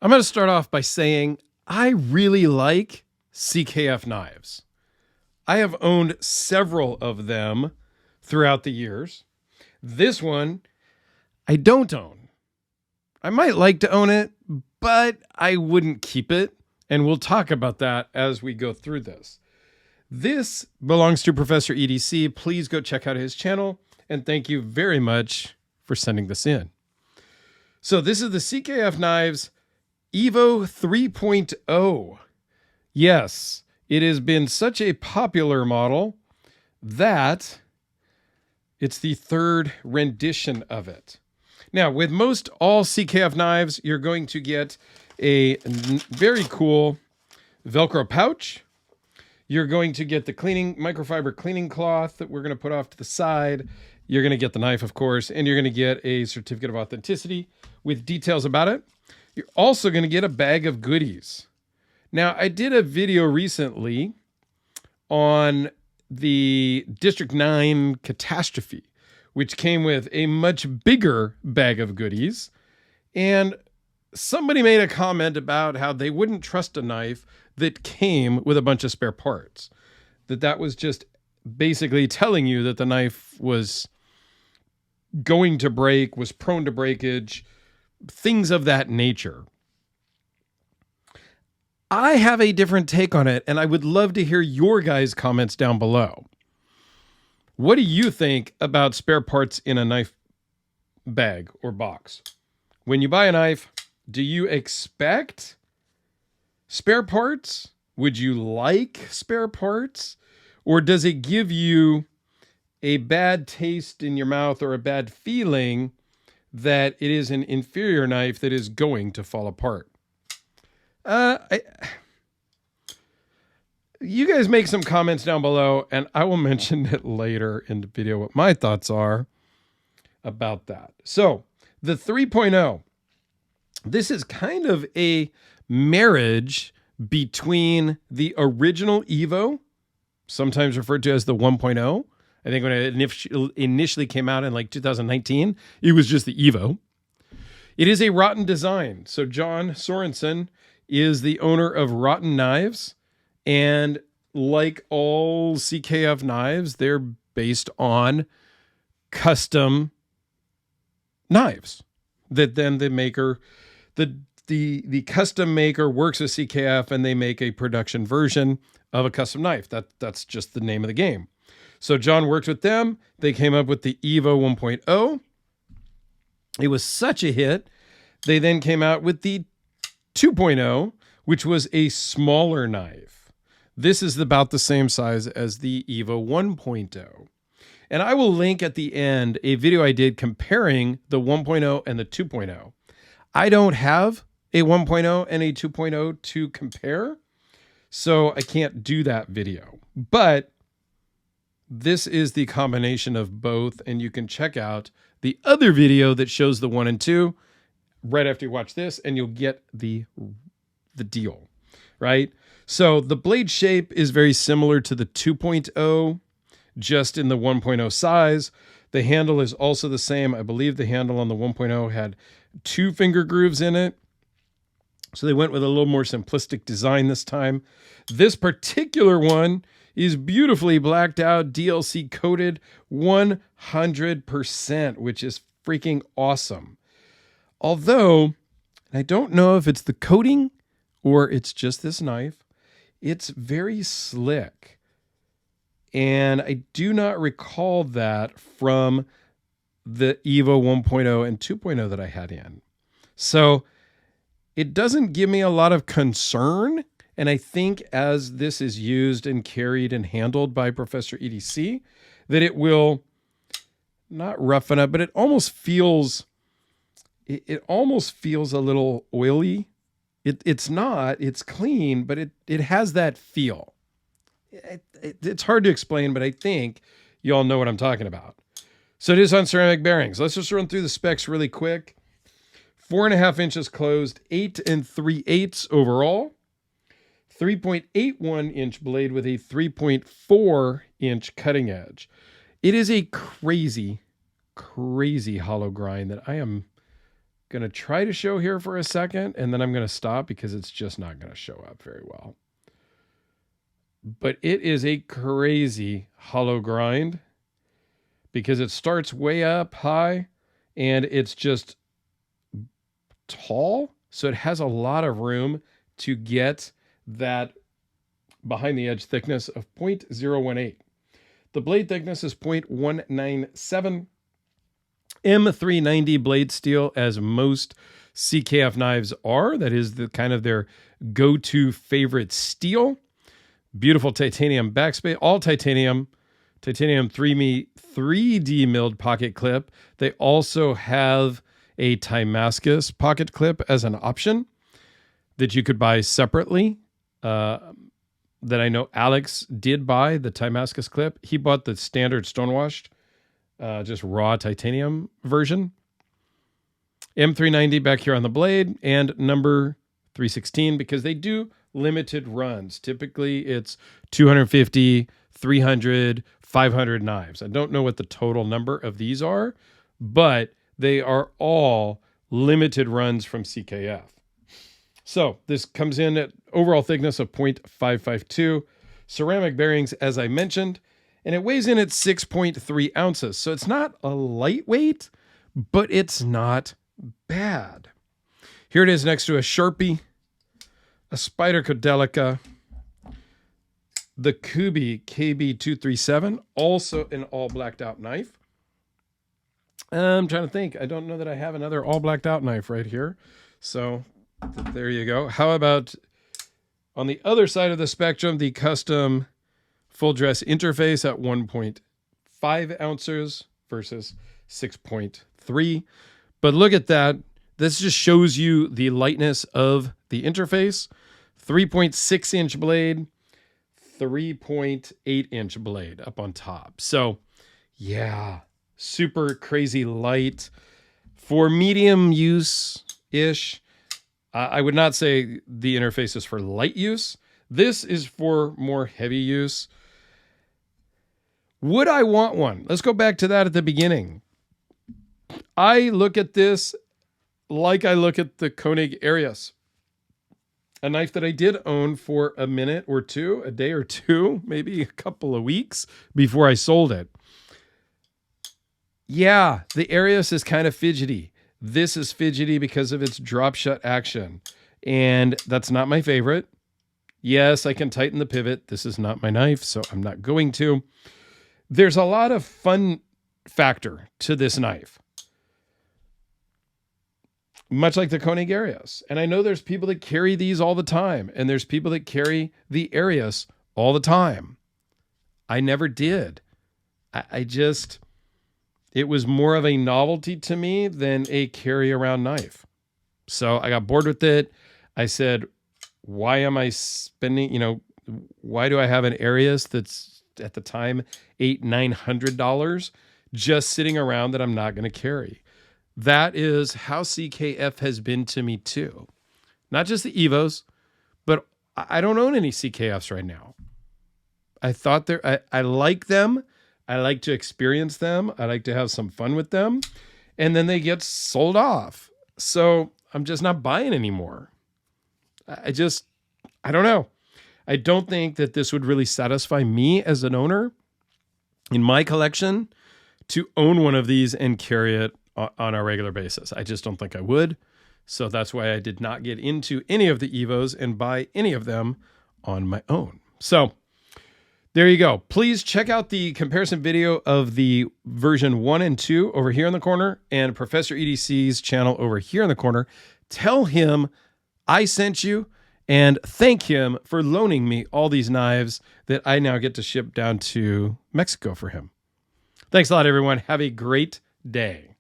I'm going to start off by saying I really like CKF knives. I have owned several of them throughout the years. This one I don't own. I might like to own it, but I wouldn't keep it. And we'll talk about that as we go through this. This belongs to Professor EDC. Please go check out his channel. And thank you very much for sending this in. So this is the CKF Knives Evo 3.0. Yes, it has been such a popular model that it's the third rendition of it. Now, with most all CKF knives, you're going to get a very cool Velcro pouch. You're going to get the microfiber cleaning cloth that we're going to put off to the side. You're going to get the knife, of course, and you're going to get a certificate of authenticity with details about it. You're also going to get a bag of goodies. Now, I did a video recently on the District 9 catastrophe, which came with a much bigger bag of goodies. And somebody made a comment about how they wouldn't trust a knife that came with a bunch of spare parts. That was just basically telling you that the knife was going to break, was prone to breakage, things of that nature. I have a different take on it, and I would love to hear your guys' comments down below. What do you think about spare parts in a knife bag or box? When you buy a knife, do you expect spare parts? Would you like spare parts? Or does it give you a bad taste in your mouth or a bad feeling that it is an inferior knife that is going to fall apart? You guys make some comments down below, and I will mention it later in the video what my thoughts are about that. So the 3.0, this is kind of a marriage between the original Evo, sometimes referred to as the 1.0. I think when it initially came out in like 2019, it was just the Evo. It is a Rotten design. So John Sorensen is the owner of Rotten Knives. And like all CKF knives, they're based on custom knives that then the maker, the custom maker works with CKF and they make a production version of a custom knife. That's just the name of the game. So John worked with them. They came up with the Evo 1.0. It was such a hit. They then came out with the 2.0, which was a smaller knife. This is about the same size as the Evo 1.0. And I will link at the end a video I did comparing the 1.0 and the 2.0. I don't have a 1.0 and a 2.0 to compare, so I can't do that video. But this is the combination of both, and you can check out the other video that shows the 1 and 2 right after you watch this, and you'll get the deal, right? So the blade shape is very similar to the 2.0, just in the 1.0 size. The handle is also the same. I believe the handle on the 1.0 had 2 finger grooves in it. So they went with a little more simplistic design this time. This particular one is beautifully blacked out, DLC coated 100%, which is freaking awesome. Although, I don't know if it's the coating or it's just this knife, it's very slick. And I do not recall that from the Evo 1.0 and 2.0 that I had in. So it doesn't give me a lot of concern. And I think as this is used and carried and handled by Professor EDC, that it will not roughen up, but it almost feels a little oily. It's not, it's clean, but it has that feel. It's hard to explain, but I think you all know what I'm talking about. So it is on ceramic bearings. Let's just run through the specs really quick. 4.5 inches closed, 8 3/8 overall, 3.81 inch blade with a 3.4 inch cutting edge. It is a crazy hollow grind that I am going to try to show here for a second, and then I'm going to stop because it's just not going to show up very well. But it is a crazy hollow grind because it starts way up high and it's just tall. So it has a lot of room to get that behind the edge thickness of 0.018. The blade thickness is 0.197. M390 blade steel, as most CKF knives are. That is the kind of their go-to favorite steel. Beautiful titanium backspace, all titanium 3D milled pocket clip. They also have a Damascus pocket clip as an option that you could buy separately. That I know Alex did buy the Damascus clip. He bought the standard stonewashed, just raw titanium version. M390 back here on the blade, and number 316 because they do limited runs. Typically it's 250, 300, 500 knives. I don't know what the total number of these are, but they are all limited runs from CKF. So this comes in at overall thickness of 0.552, ceramic bearings, as I mentioned, and it weighs in at 6.3 ounces. So it's not a lightweight, but it's not bad. Here it is next to a Sharpie, a Spyder Codelica, the Kubi KB237, also an all blacked out knife. I'm trying to think. I don't know that I have another all blacked out knife right here. So there you go. How about on the other side of the spectrum, the custom full dress interface at 1.5 ounces versus 6.3. But look at that. This just shows you the lightness of the interface. 3.6 inch blade, 3.8 inch blade up on top. So yeah, super crazy light for medium use-ish. I would not say the interface is for light use. This is for more heavy use. Would I want one? Let's go back to that at the beginning. I look at this like I look at the Koenig Arius, a knife that I did own for a minute or two, a day or two, maybe a couple of weeks before I sold it. Yeah, the Arius is kind of fidgety. This is fidgety because of its drop shut action, and that's not my favorite. Yes, I can tighten the pivot. This is not my knife, so I'm not going to. There's a lot of fun factor to this knife, much like the Koenig Arius. And I know there's people that carry these all the time, and there's people that carry the Arius all the time. I never did. It was more of a novelty to me than a carry around knife. So I got bored with it. I said, why am I spending, why do I have an Arius that's at the time $800-900 just sitting around that I'm not going to carry? That is how CKF has been to me too. Not just the Evos, but I don't own any CKFs right now. I thought I like them. I like to experience them. I like to have some fun with them. And then they get sold off. So I'm just not buying anymore. I don't know. I don't think that this would really satisfy me as an owner in my collection to own one of these and carry it on a regular basis. I just don't think I would. So that's why I did not get into any of the Evos and buy any of them on my own. So there you go. Please check out the comparison video of the version 1 and 2 over here in the corner and Professor EDC's channel over here in the corner. Tell him I sent you and thank him for loaning me all these knives that I now get to ship down to Mexico for him. Thanks a lot, everyone. Have a great day.